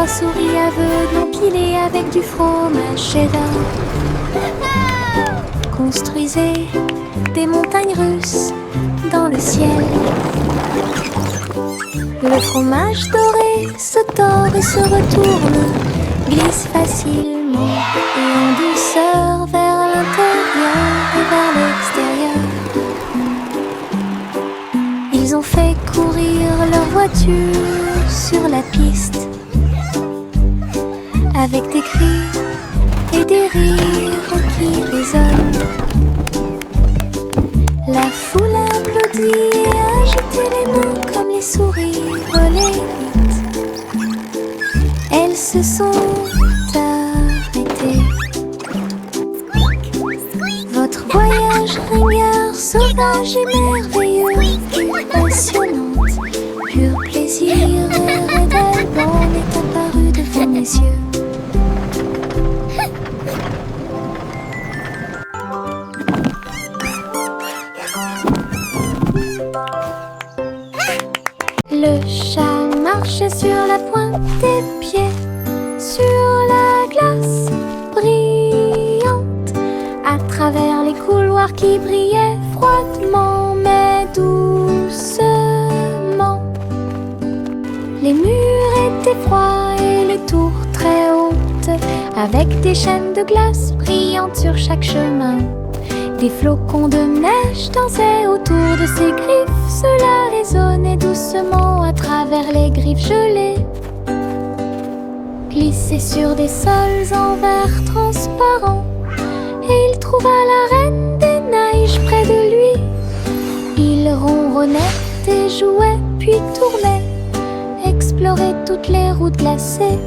3 souris aveugles empilées avec du fromage cheddar construisaient des montagnes russes dans le ciel. Le fromage doré se tord et se retourne, glisse facilement et en douceur vers l'intérieur et vers l'extérieur. Ils ont fait courir leur voiture sur la piste avec des cris et des rires qui résonnent. La foule applaudit et agitait les mains comme les souris volaient vite. Elles se sont arrêtées. Votre voyage ringard, sauvage et merveilleux, passionnante, pur plaisir et rédalbon est apparu devant mes yeux. Le chat marchait sur la pointe des pieds, sur la glace brillante, à travers les couloirs qui brillaient froidement mais doucement. Les murs étaient froids et les tours très hautes, avec des chaînes de glace brillantes sur chaque chemin. Des flocons de neige dansaient autour de ses griffes. Cela résonnait doucement à travers les griffes gelées. Glissait sur des sols en verre transparent, et il trouva la reine des neiges près de lui. Il ronronnait et jouait puis tournait, explorait toutes les routes glacées.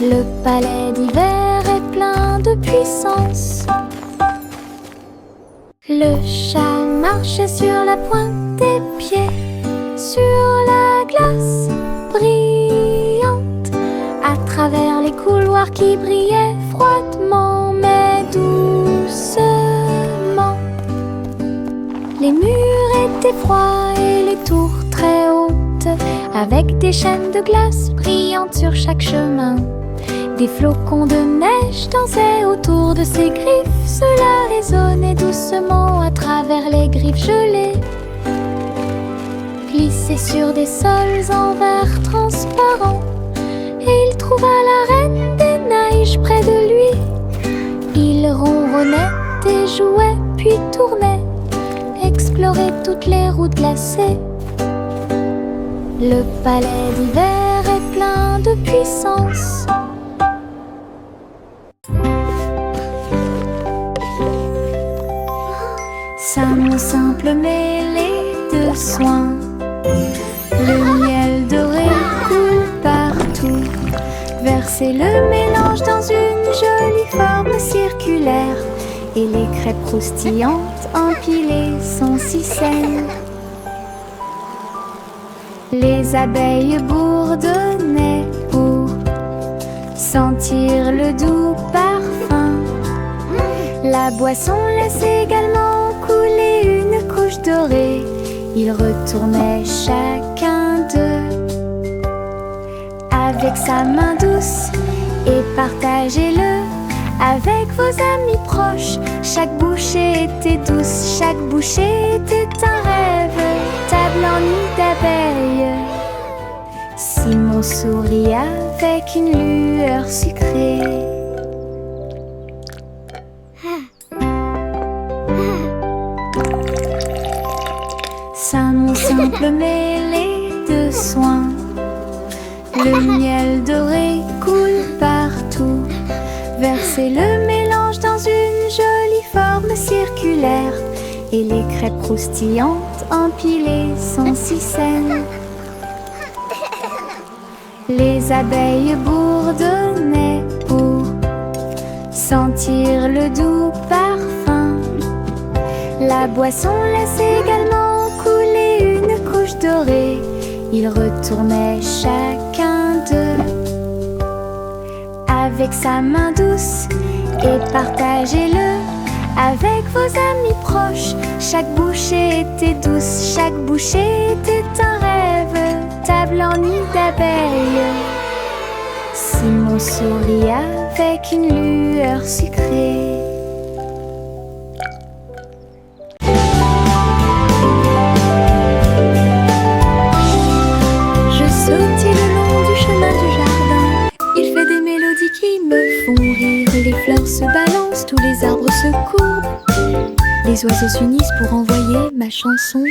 Le palais d'hiver est plein de puissance. Le chat marchait sur la pointe des pieds, sur la glace brillante, à travers les couloirs qui brillaient froidement mais doucement. Les murs étaient froids et les tours très hautes, avec des chaînes de glace brillantes sur chaque chemin. Des flocons de neige dansaient autour de ses griffes. Cela résonnait doucement à travers les griffes gelées. Glissait sur des sols en verre transparent, et il trouva la reine des neiges près de lui. Il ronronnait et jouait puis tournait, explorait toutes les routes glacées. Le palais d'hiver est plein de puissance. Sa simple mêlée de soins, le miel doré coule partout. Versez le mélange dans une jolie forme circulaire, et les crêpes croustillantes empilées sont si saines. Les abeilles bourdonnaient pour sentir le doux parfum. La boisson laisse également couler une couche dorée. Ils retournaient chacun d'eux avec sa main douce, et partagez-le avec vos amis proches. Chaque bouchée était douce, chaque bouchée était un rêve. Table en nid d'abeilles, Simon sourit avec une lueur sucrée. Sa simple mêlée de soins, le miel doré coule partout. Versez le mélange dans une jolie forme circulaire, et les crêpes croustillantes empilées sont si saines. Les abeilles bourdonnaient pour sentir le doux parfum. La boisson laisse également couler une couche dorée. Ils retournaient chacun d'eux avec sa main douce, et partagez-le avec vos amis proches. Chaque bouchée était douce, chaque bouchée était un rêve. table en nid d'abeilles. Simon sourit avec une lueur sucrée. Je sautille le long du chemin du jardin. Il fait des mélodies qui me font rire. Les fleurs se balancent, tous les arbres se courbent. Les oiseaux s'unissent pour envoyer ma chanson.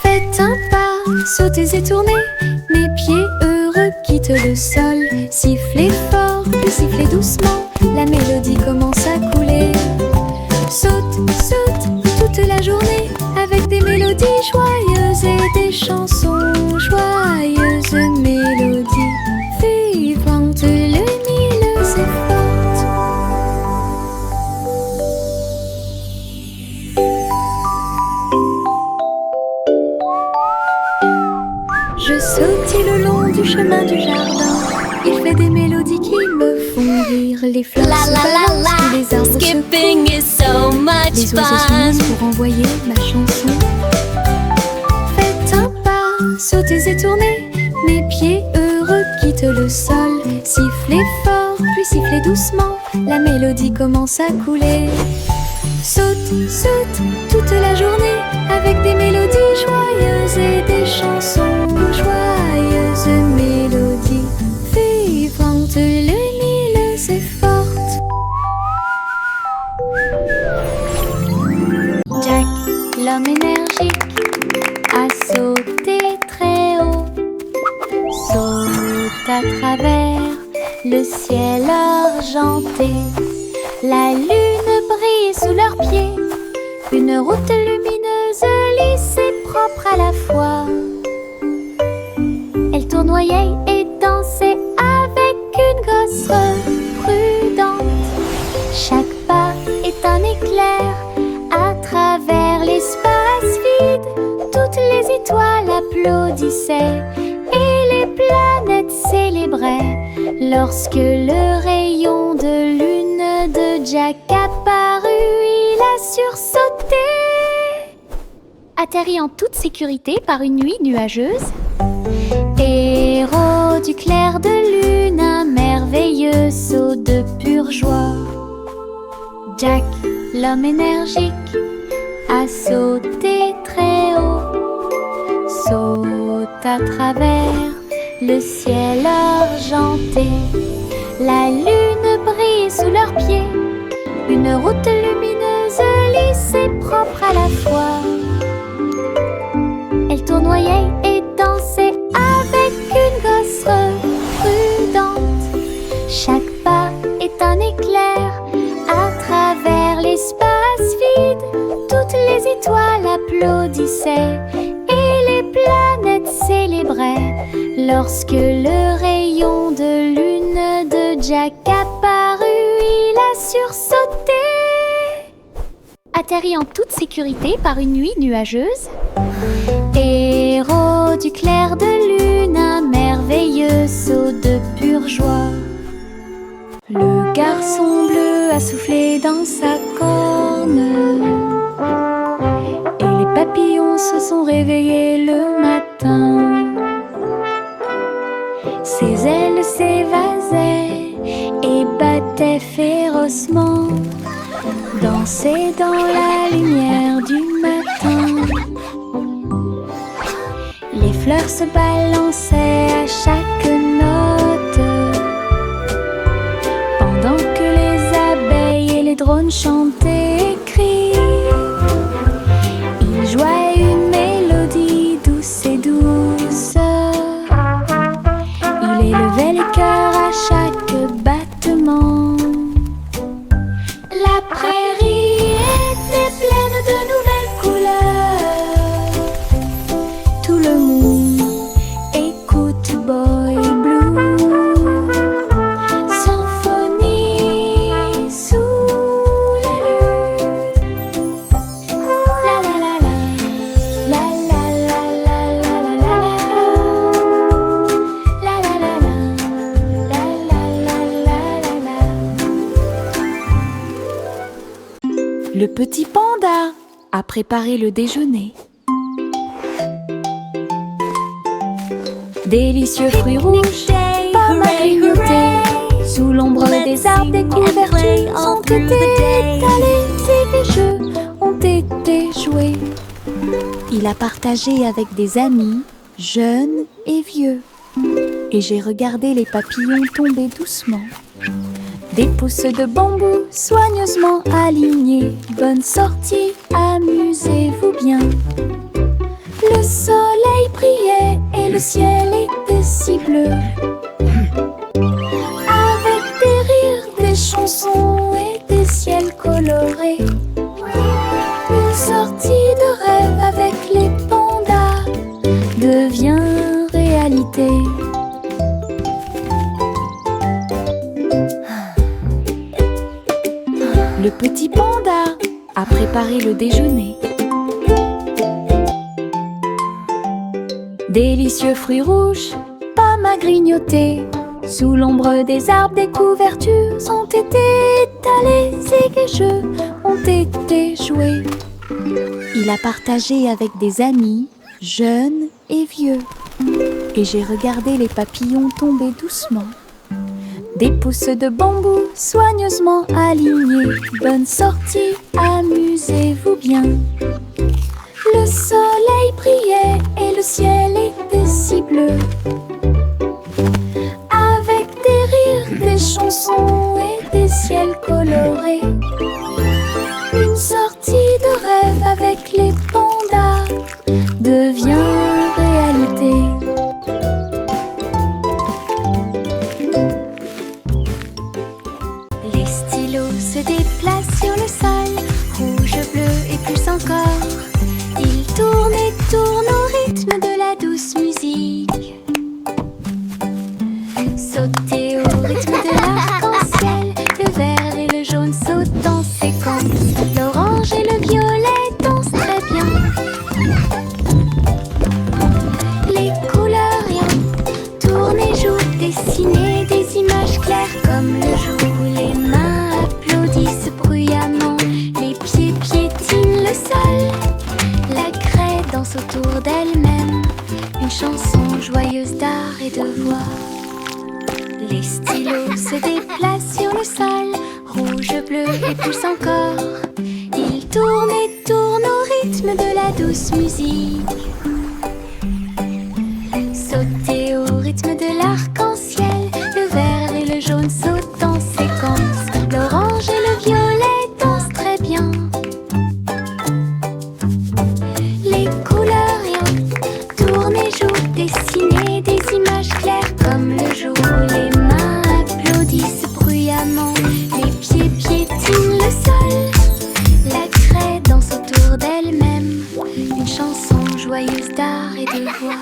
Faites un pas, sautez et tournez. Mes pieds heureux quittent le sol. Sifflez fort, puis sifflez doucement. La mélodie commence à couler. Saute, saute toute la journée avec des mélodies joyeuses et des chansons joyeuses. Mélodies vivantes, lumineuses et fortes. Je sautille le long du chemin du jardin. Il fait des mélodies qui me font rire. Les fleurs se balancent, tous les arbres Skipping se is so much les oiseaux fun. s'unissent pour envoyer ma chanson. Faites un pas, sautez et tournez. Mes pieds heureux quittent le sol. Sifflez fort, puis sifflez doucement. La mélodie commence à couler. Saute, saute toute la journée avec des mélodies joyeuses et des chansons joyeuses. Mélodies vivantes, lumineuses et fortes. Jack, l'homme énergique, a sauté très haut. Saute à travers le ciel argenté. La lune brille sous leurs pieds. Une route lumineuse, lisse et propre à la fois. Elle tournoyait et dansait avec une gosse prudente. Chaque pas est un éclair à travers l'espace vide. Toutes les étoiles applaudissaient et les planètes célébraient lorsque le rayon de lune de Jack apparut. Il a sursauté, atterri en toute sécurité par une nuit nuageuse. Héros du clair de lune, un merveilleux saut de pure joie. Jack, l'homme énergique, a sauté très haut. Saute à travers le ciel argenté. La lune brille sous leurs pieds. Une route lumineuse, lisse et propre à la fois. Elle tournoyait et dansait avec une gosse prudente. Chaque pas est un éclair à travers l'espace vide. Toutes les étoiles applaudissaient et les planètes célébraient lorsque le rayon de lune de Jack apparut. Il a sursauté, atterri en toute sécurité par une nuit nuageuse. Héros du clair de lune, un merveilleux saut de pure joie. Le garçon bleu a soufflé dans sa corne et les papillons se sont réveillés le matin. Ses ailes s'évasaient et battaient férocement, dansaient dans la lumière du matin. Les fleurs se balançaient à chaque note, pendant que les abeilles et les drones chantaient et crient. Ils jouaient une mélodie douce et douce. Il élevait les cœurs à chaque battement. La prairie était pleine de nouvelles couleurs. Tout le monde écoute Boy Blue. Symphonie sous la lune. La la la la, la la la la la la la la la la la la la. Le petit panda a préparé le déjeuner. Délicieux fruits rouges, pommes à grignoter. Sous l'ombre des arbres, des couvertures ont été étalées et les jeux ont été joués. Il a partagé avec des amis, jeunes et vieux. Et j'ai regardé les papillons tomber doucement. Des pousses de bambou soigneusement alignées. Bonne sortie, amusez-vous bien. Le soleil brillait et le ciel était si bleu. Avec des rires, des chansons et des ciels colorés. Une sortie de rêve avec les pandas devient réalité. Le petit panda a préparé le déjeuner. Délicieux fruits rouges, pommes à grignoter. Sous l'ombre des arbres, des couvertures ont été étalées et les jeux ont été joués. Il a partagé avec des amis, jeunes et vieux. Et j'ai regardé les papillons tomber doucement. Des pousses de bambou soigneusement alignées. Bonne sortie, amusez-vous bien. Le soleil brillait et le ciel était si bleu. Avec des rires, des chansons et des ciels colorés. Une sortie de rêve avec les pandas devient réalité. Les stylos se déplacent sur le sol, rouge, bleu et plus encore. Ils tournent et tournent au rythme de la douce musique. Sautez au rythme de l'arc-en-ciel, le vert et le jaune sautent en séquence. L'orange et le violet dansent très bien. Les couleurs rien tournent et jouent, dessinez des images claires comme le jour. Les mains applaudissent bruyamment, les pieds piétinent le sol. La craie danse autour d'elle-même, une chanson joyeuse d'art et de voix. Les stylos se déplacent sur le sol, rouge, bleu et plus encore. Ils tournent et tournent au rythme de la douce musique. Sautez au rythme de l'arc-en-ciel, le vert et le jaune sautent en séquence. L'orange et le violet dansent très bien. Les couleurs rien tournent et jouent, dessinez des images claires comme le jour. Les mains applaudissent bruyamment, les pieds piétinent le sol. La craie danse autour d'elle-même, une chanson joyeuse d'art et de voix.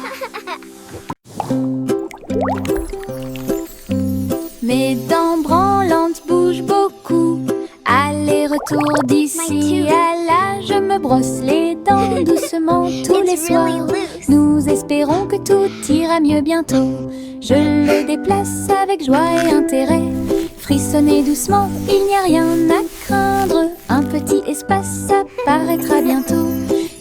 Mes dents branlantes bougent beaucoup, aller-retour d'ici à là. Je me brosse les dents doucement tous les soirs. Nous espérons que tout ira mieux bientôt. Je le déplace avec joie et intérêt. Frissonnez doucement, il n'y a rien à craindre. Un petit espace apparaîtra bientôt.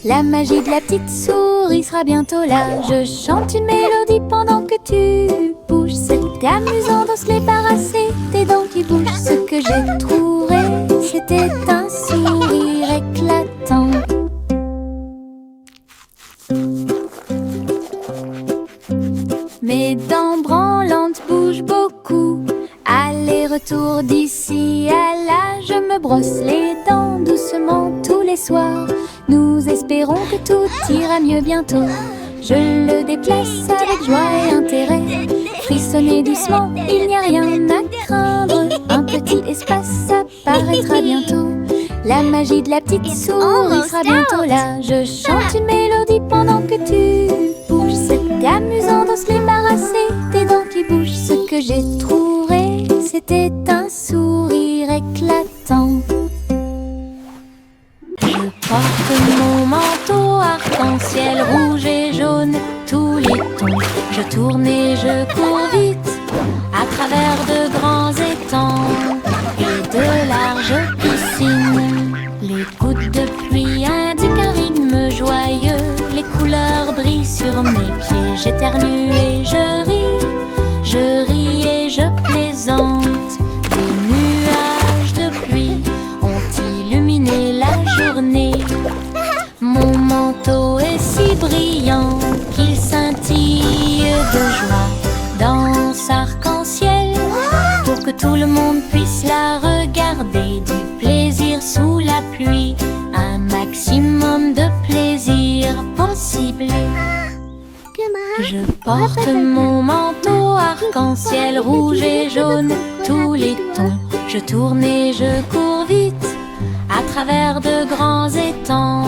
La magie de la petite souris sera bientôt là. Je chante une mélodie pendant que tu bouges. C'est amusant de se débarrasser des dents qui bougent. Ce que j'ai trouvé, c'était un sourire éclatant. Mes dents branlantes bougent beaucoup, aller-retour d'ici à là. Je me brosse les dents doucement tous les soirs. Nous espérons que tout ira mieux bientôt. Je le déplace avec joie et intérêt. Frissonnez doucement, il n'y a rien à craindre. Un petit espace apparaîtra bientôt. La magie de la petite souris sera bientôt là. Je chante une mélodie pendant que tu bouges. C'est amusant de se débarrasser des dents qui bougent. Ce que j'ai trouvé, c'était un sourire éclatant. Je porte mon manteau arc-en-ciel rouge et jaune, tous les tons. Je tourne et je cours vite à travers de grands étangs et de larges piscines. Les gouttes de pluie indiquent un rythme joyeux. Les couleurs brillent sur mes pieds. J'éternue et je journée. Mon manteau est si brillant qu'il scintille de joie dans arc-en-ciel, pour que tout le monde puisse la regarder. Du plaisir sous la pluie, un maximum de plaisir possible. Je porte mon manteau arc-en-ciel rouge et jaune, tous les tons. Je tourne et je cours vite à travers de grands étangs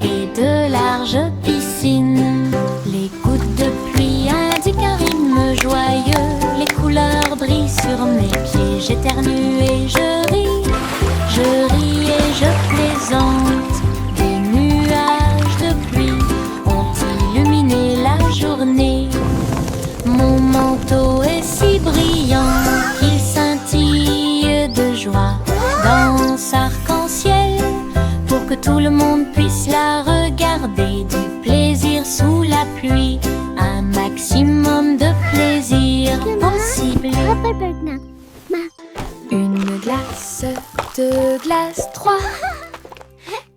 et de larges piscines. Les gouttes de pluie indiquent un rythme joyeux. Les couleurs brillent sur mes pieds. J'éternue et je ris. Je ris et je plaisante. Des nuages de pluie ont illuminé la journée. Mon manteau est si brillant qu'il scintille de joie dans arc-en-ciel, pour que tout le monde puisse la regarder. Du plaisir sous la pluie, un maximum de plaisir possible. Une glace, deux glaces, trois,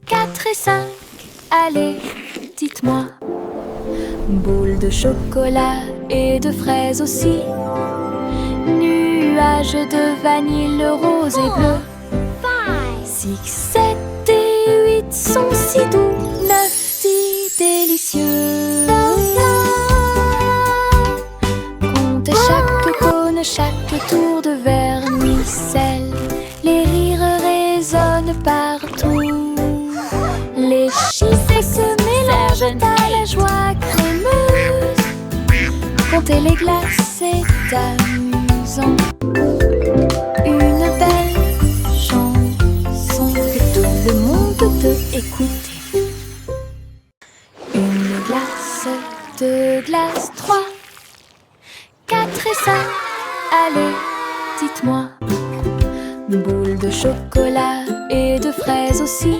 4 et 5, allez, dites-moi. Boule de chocolat et de fraises aussi. Nuages de vanille rose et bleu. 6, 7 et 8 sont si doux. 9, 10 délicieux. Comptez chaque cône, chaque tour de vermicelle. Les rires résonnent partout. Les chiffres se mélangent à la joie crémeuse. Compter les glaces est amusant. Une belle chanson que tout le monde peut écouter. Une glace, deux glaces, 3, 4 et 5, allez, dites-moi. Boule de chocolat et de fraises aussi.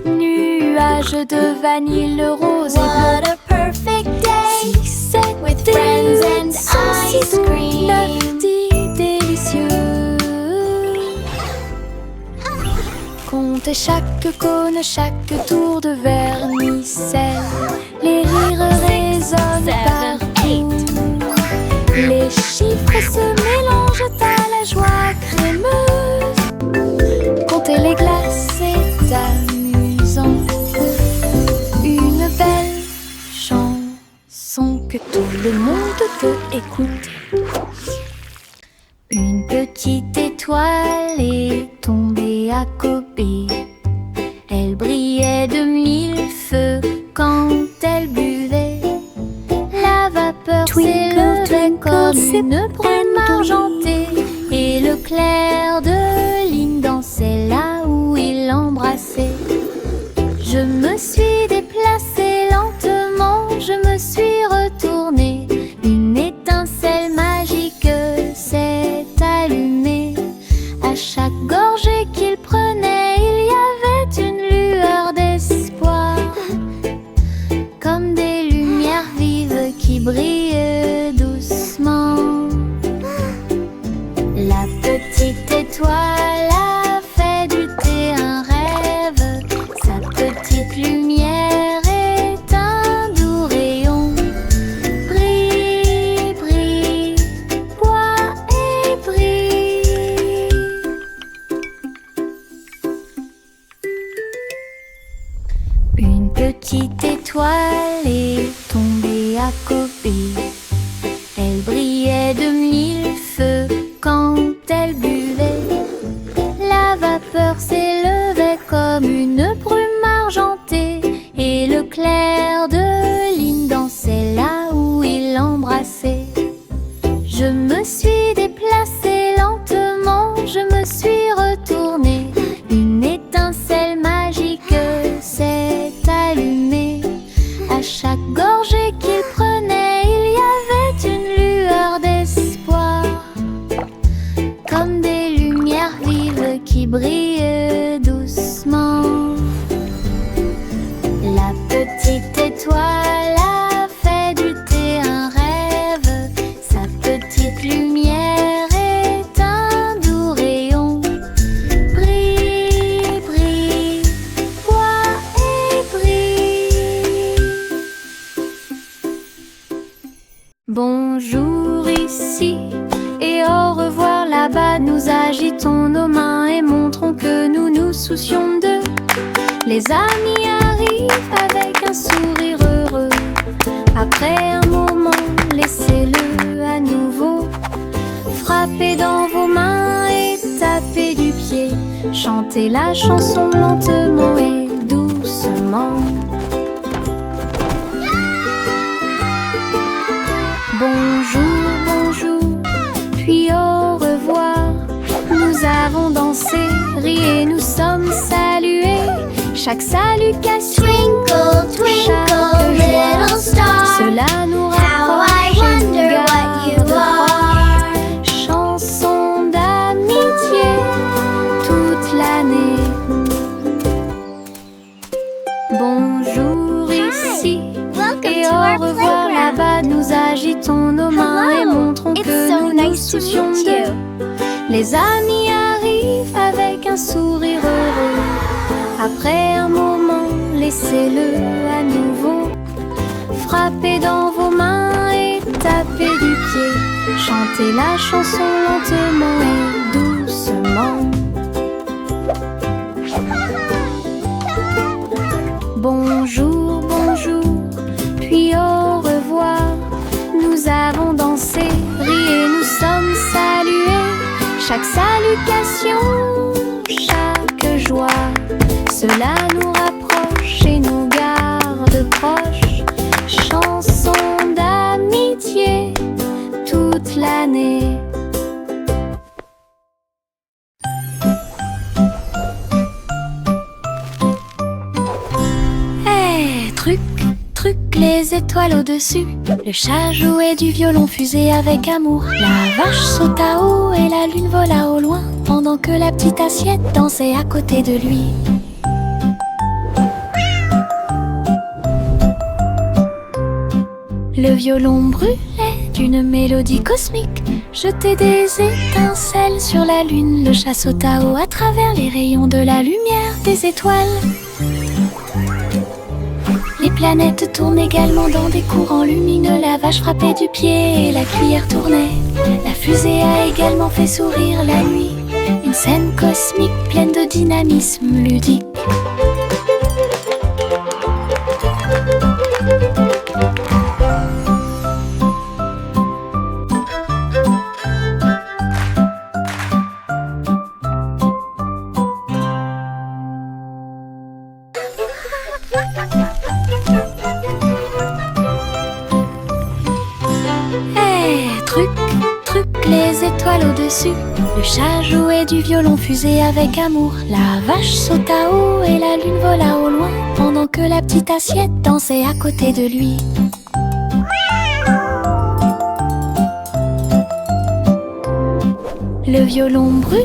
Nuages de vanille rose et bleu. What a perfect day 6, 7 with friends and ice cream. 9, 10 délicieux. Comptez chaque cône, chaque tour de vermicelle. Les rires résonnent 7, partout. Les chiffres se mélangent à la joie crémeuse. Compter les glaces est amusant. Une belle chanson que tout le monde peut écouter. Une petite étoile est tombée à Kobe. Elle brillait de 1000 feux quand elle buvait. La vapeur s'élevait comme une brume argentée, et le clair de lune dansait là où il l'embrassait. Je me suis déplacée lentement, je me suis retournée. Une étincelle magique s'est allumée. À chaque gorgée qu'il prenait, il y avait une lueur d'espoir, comme des lumières vives qui brillent doucement. La petite étoile a fait du thé un rêve. Sa petite lumière est un doux rayon. Brille, brille, bois et brille. Une petite étoile est tombée à Kobe. Elle brillait de 1000 feux quand elle buvait. La vapeur s'élevait comme une brume argentée, et le clair de lune dansait là où il l'embrassait. Je me suis déplacée lentement, je me suis retournée. Une étincelle magique s'est allumée. À chaque gorgée qu'il prenait, il y nous agitons nos mains et montrons que nous nous soucions d'eux. Les amis arrivent avec un sourire heureux. Après un moment, laissez-le à nouveau. Frappez dans vos mains et tapez du pied. Chantez la chanson lentement et doucement. Bonjour, bonjour, puis au revoir. Nous avons dansé, ri et nous sommes salués. Chaque salutation, Twinkle, twinkle, little star, cela nous how I rapproche et nous wonder what garde you are. chanson d'amitié toute l'année. Bonjour ici Welcome et to au our revoir playground. là-bas. Nous agitons nos mains et Hello, montrons it's que so nous nous nice to soucions meet d'eux. you. Les amis arrivent avec un sourire heureux. Après un moment, laissez-le à nouveau. Frappez dans vos mains et tapez du pied. Chantez la chanson lentement et doucement. Bonjour, bonjour, puis au revoir. Nous avons dansé, ri et nous sommes salués. Chaque salutation, chaque joie, cela nous rapproche et nous garde proches. Chanson d'amitié toute l'année. Hey, truc, truc, les étoiles au-dessus. Le chat jouait du violon fusé avec amour. La vache sauta haut et la lune vola au loin, pendant que la petite assiette dansait à côté de lui. Le violon brûlait d'une mélodie cosmique, jetait des étincelles sur la lune. Le chat sauta haut à travers les rayons de la lumière des étoiles. Les planètes tournent également dans des courants lumineux. La vache frappait du pied et la cuillère tournait. La fusée a également fait sourire la nuit. Une scène cosmique pleine de dynamisme ludique. Truc, truc, les étoiles au-dessus. Le chat jouait du violon fusé avec amour. La vache sauta haut et la lune vola au loin, pendant que la petite assiette dansait à côté de lui. Le violon brûlait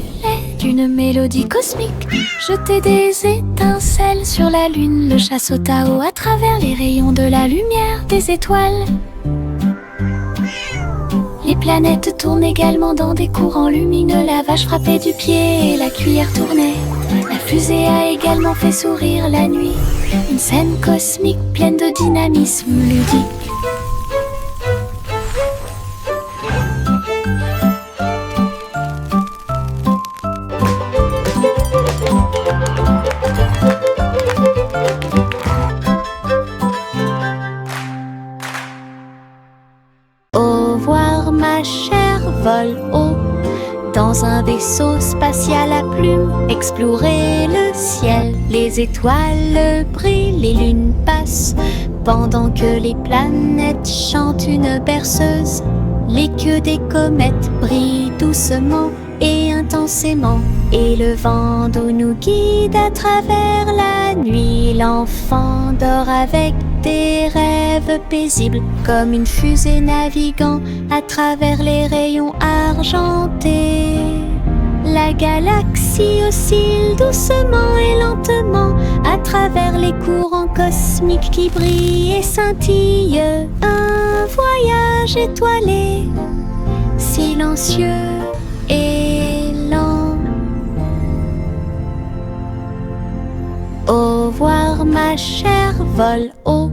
d'une mélodie cosmique, jetait des étincelles sur la lune. Le chat sauta haut à travers les rayons de la lumière des étoiles. Les planètes tournent également dans des courants lumineux. La vache frappait du pied et la cuillère tournait. La fusée a également fait sourire la nuit. Une scène cosmique pleine de dynamisme ludique. Au revoir ma chère, vole haut dans un vaisseau spatial à plumes. Explorer le ciel, les étoiles brillent, les lunes passent, pendant que les planètes chantent une berceuse. Les queues des comètes brillent doucement et intensément, et le vent d'eau nous guide à travers la nuit. L'enfant dort avec des rêves paisibles, comme une fusée naviguant à travers les rayons argentés. La galaxie oscille doucement et lentement à travers les courants cosmiques qui brillent et scintillent. Un voyage étoilé, silencieux et lent. Au revoir ma chère, vole haut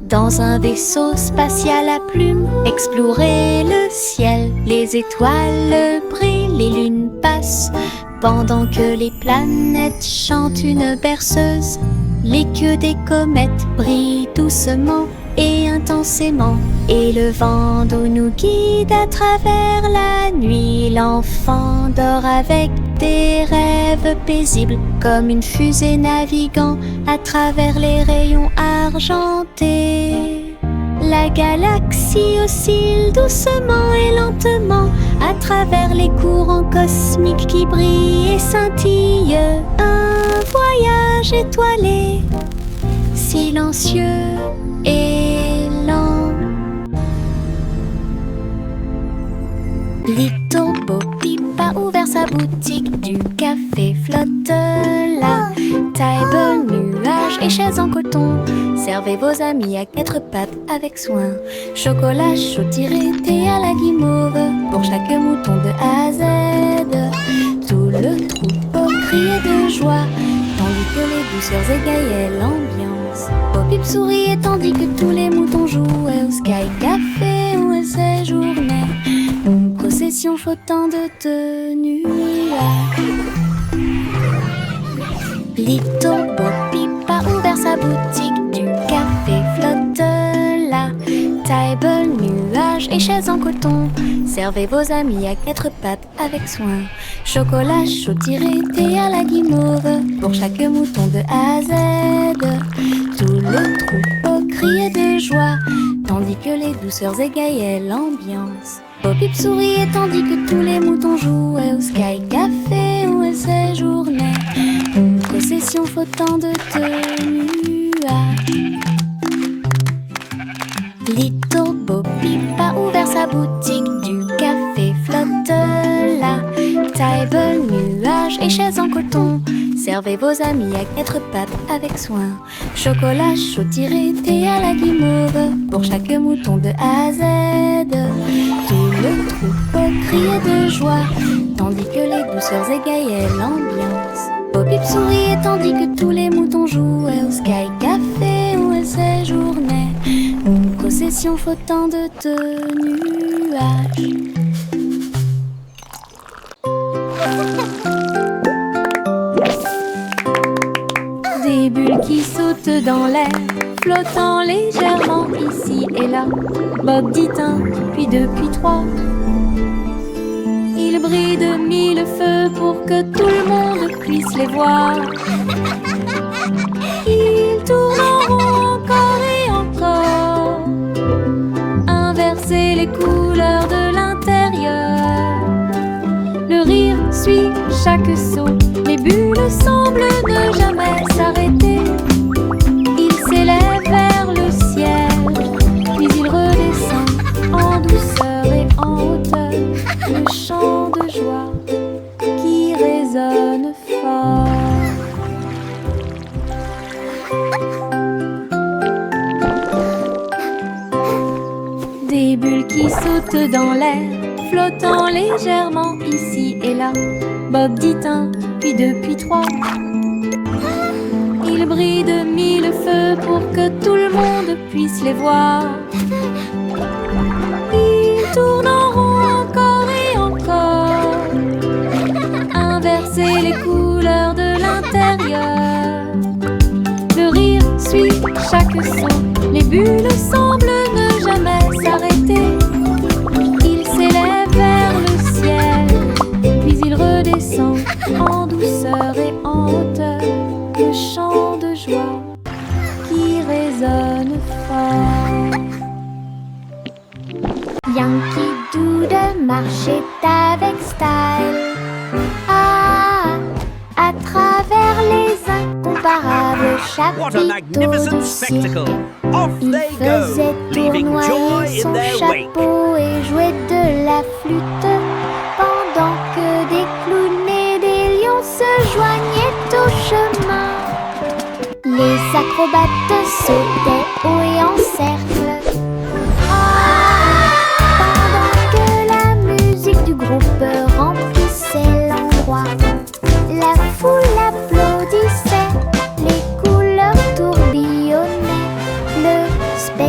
Dans un vaisseau spatial à plumes, explorer le ciel. Les étoiles brillent, les lunes passent, pendant que les planètes chantent une berceuse. Les queues des comètes brillent doucement et intensément, et le vent d'eau nous guide à travers la nuit. L'enfant dort avec des rêves paisibles, comme une fusée naviguant à travers les rayons argentés. La galaxie oscille doucement et lentement à travers les courants cosmiques qui brillent et scintillent. Un voyage étoilé, silencieux et lent. Little Bo Peep a ouvert sa boutique, du café flotte là. Table, nuages et chaises en coton, servez vos amis à 4 pattes avec soin. Chocolat chaud tiré, thé à la guimauve, pour chaque mouton de A à Z. Tout le troupeau criait de joie, tandis que les douceurs égayaient l'ambiance. Bo Peep souriait tandis que tous les moutons jouaient au Sky Café où elle séjournait. Une procession flottante de nuages. Little Bo Peep a ouvert sa boutique, du café flotte là. Table, nuages et chaises en coton, servez vos amis à 4 pattes avec soin. Chocolat chaud tiré, thé à la guimauve, pour chaque mouton de A à Z. Tout le troupeau criait de joie, tandis que les douceurs égayaient l'ambiance. Bo Peep souriait tandis que tous les moutons jouaient au Sky Café où elle séjournait. Une procession flottante de nuages. Little Bo Peep a ouvert sa boutique, du café flotte là. Table, nuages et chaises en coton, servez vos amis à 4 pattes avec soin. Chocolat chaud tiré, thé à la guimauve, pour chaque mouton de A à Z. Tout le troupeau criait de joie, tandis que les douceurs égayaient l'ambiance. Bo Peep souriait tandis que tous les moutons jouaient au Sky Café où elle séjournait. Une procession flottante de nuages. Des bulles qui sautent dans l'air, flottant légèrement ici et là. Bob dit 1, puis 2, puis 3. Ils brillent de 1000 feux pour que tout le monde puisse les voir. Ils tournent en rond encore et encore, inverser les couleurs de l'intérieur. Le rire suit chaque saut, les bulles semblent ne jamais s'arrêter. Ils s'élèvent vers le ciel, puis ils redescendent en douceur et en hauteur. Le chant de joie qui résonne fort. Des bulles qui sautent dans l'air, flottant légèrement ici et là. Bob dit 1, puis 2, puis 3. Ils brillent de 1000 feux pour que tout le monde puisse les voir. Ils tournent en rond encore et encore, inverser les couleurs de l'intérieur. Le rire suit chaque son, les bulles semblent ne jamais s'arrêter. Ils s'élèvent vers le ciel, puis ils redescendent en douceur et en hauteur. Le chant de joie qui résonne fort. Yankee Doodle marchait avec style. Ah, à travers les incomparables What a chapiteaux magnificent du cirque. spectacle! Off Il they faisait go, leaving joy tournoyer in son their wake. chapeau et jouait de la flûte, pendant que des clowns et des lions se joignaient au chemin. Les acrobates sautaient haut et en cercle. Pendant que la musique du groupe remplissait l'endroit, la foule applaudissait, les couleurs tourbillonnaient, le spectacle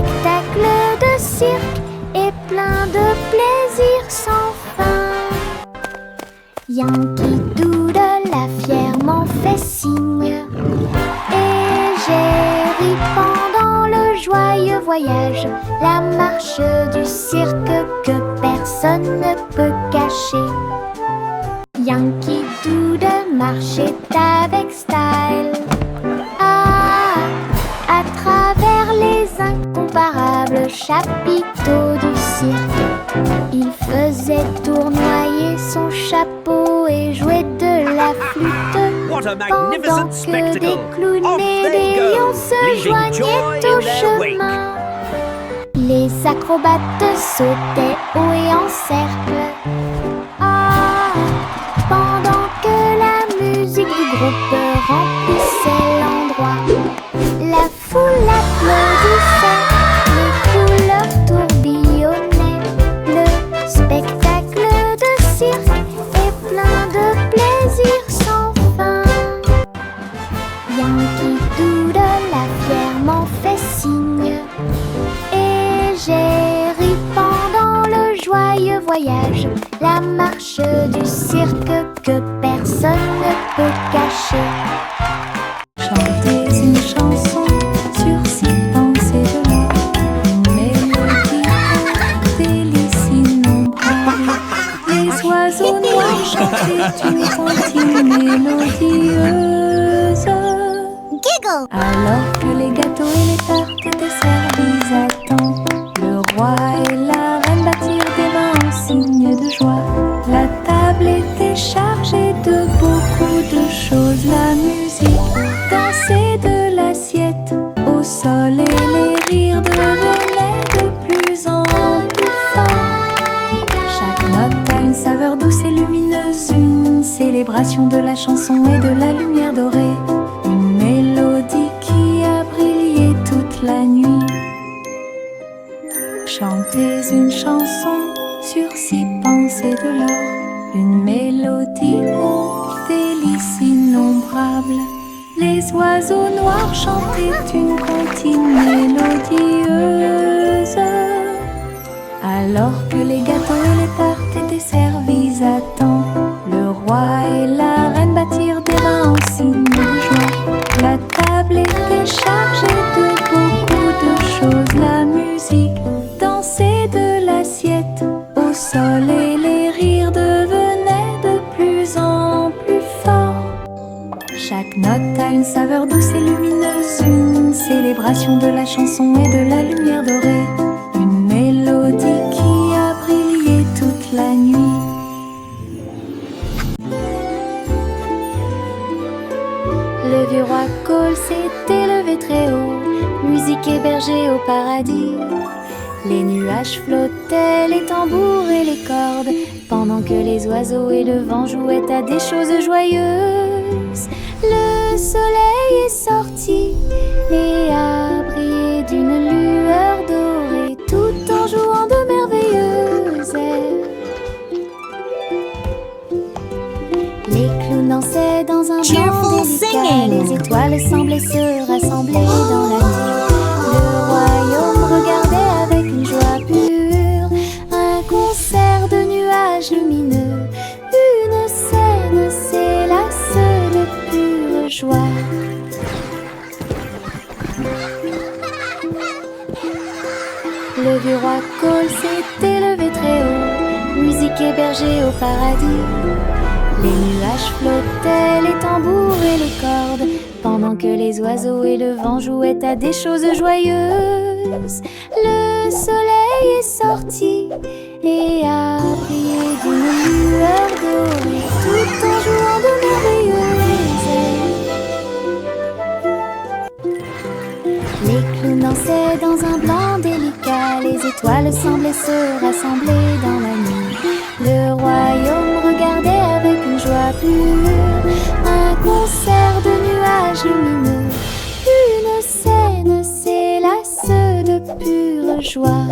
Yankee Doodle a fièrement fait signe et j'ai ri pendant le joyeux voyage, la marche du cirque que personne ne peut cacher. Yankee Doodle marchait avec style à travers les incomparables chapiteaux du cirque. Il faisait tournoyer son chapeau et jouait de la flûte What a pendant magnificent que spectacle! des clowns Off et they des go, lions se leaving joignaient joy au in their wake. chemin. Les acrobates sautaient haut et en cercle pendant que la musique du groupe remplissait l'endroit. La foule applaudissait, les couleurs tourbillonnaient. Le spectacle de cirque est plein de plaisir sans fin. Yankee Doodle a fièrement fait signe et j'ai ri pendant le joyeux voyage, la marche du cirque que personne ne peut cacher. Chantez une chanson sur 6 pensées de l'or, une mélodie délice innombrable. Les oiseaux noirs chantaient une continue mélodieuse. Giggle! Alors que les gâteaux et les tartes étaient servis à temps, le roi et la reine battirent des mains en signe de joie. La table était chargée de beaucoup de choses, la musique dansait de l'assiette au sol et les rires devenaient de plus en plus forts. Chaque note a une saveur douce et lumineuse, une célébration de la chanson et de la lumière dorée, une mélodie qui a brillé toute la nuit. Chantez une chanson sur 6 pensées de l'or, une mélodie aux délices innombrables. Les oiseaux noirs chantaient une comptine mélodieuse. Alors que les gâteaux et les tartes étaient servis à temps, le roi et la reine battirent des mains en signe de joie. La table était chargée de beaucoup de choses, la musique dansait de l'assiette au sol et les rires devenaient de plus en plus forts. Chaque note a une saveur douce et lumineuse, une célébration de la chanson et de la lumière dorée, une mélodie qui a brillé toute la nuit. Le vieux roi Cole s'est élevé très haut, musique hébergée au paradis. Les nuages flottaient, les tambours et les cordes, pendant que les oiseaux et le vent jouaient à des choses joyeuses. Le soleil est sorti et a brillé d'une lueur dorée, tout en jouant de merveilleuses airs. Les clowns dansaient dans un blanc délicat, les étoiles semblaient se rassembler dans la nuit. Le royaume regardait avec une joie pure un concert de nuages lumineux, une scène s'élasse de pure joie. Le vieux roi Cole s'est élevé très haut, musique hébergée au paradis. Les nuages flottaient, les tambours et les cordes, pendant que les oiseaux et le vent jouaient à des choses joyeuses. Le soleil est sorti et a brillé d'une lueur dorée, tout en jouant de merveilleuses airs. Les clowns dansaient dans un blanc délicat, les étoiles semblaient se rassembler dans la nuit. Le royaume regardait avec une joie pure un concert de nuages lumineux, une scène s'élasse de pure joie.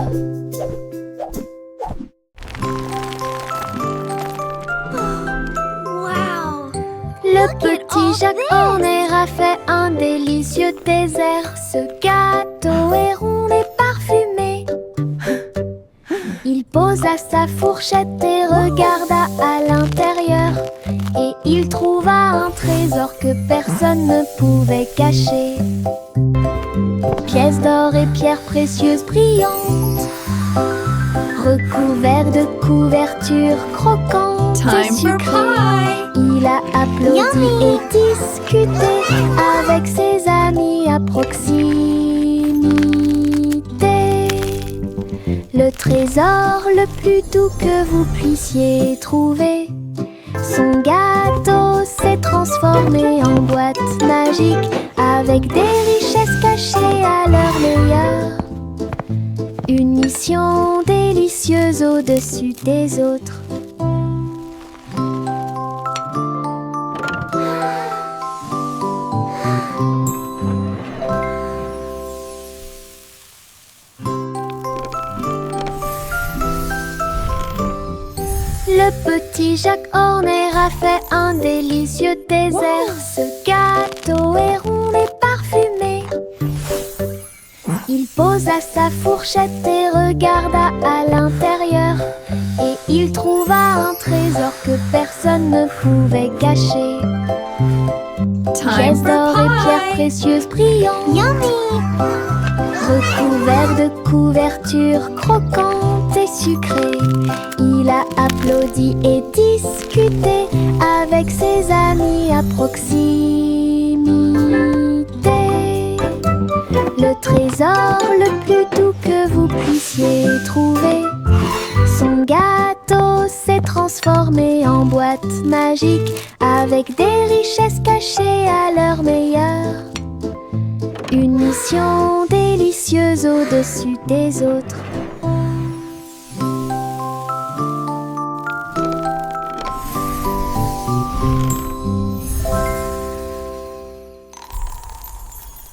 Le petit Jacques Horner a fait un délicieux dessert. Ce gâteau est rond et parfumé. Il posa sa fourchette et regarda à l'intérieur. pièces d'or et pierres précieuses brillantes, recouvert de couvertures croquantes et Time for sucrées. pie. Il a applaudi et discuté avec ses amis à proximité. Le trésor le plus doux que vous puissiez trouver, son gâteau s'est transformé en boîte magique avec des richesses cachées à leur meilleur. Une mission délicieuse au-dessus des autres. Le petit Jacques Horner a fait un délicieux dessert. Ce gâteau est rond et parfumé. Il posa sa fourchette et regarda à l'intérieur. Et il trouva un trésor que personne ne pouvait cacher. Time Pièces for d'or et pierres pie. précieuses brillantes, recouvert de couvertures croquantes et sucrées. Il a applaudi et discuté avec ses amis à proximité. Le trésor le plus doux que vous puissiez trouver, son gâteau s'est transformé en boîte magique avec des richesses cachées à leur meilleur. Une mission délicieuse au-dessus des autres.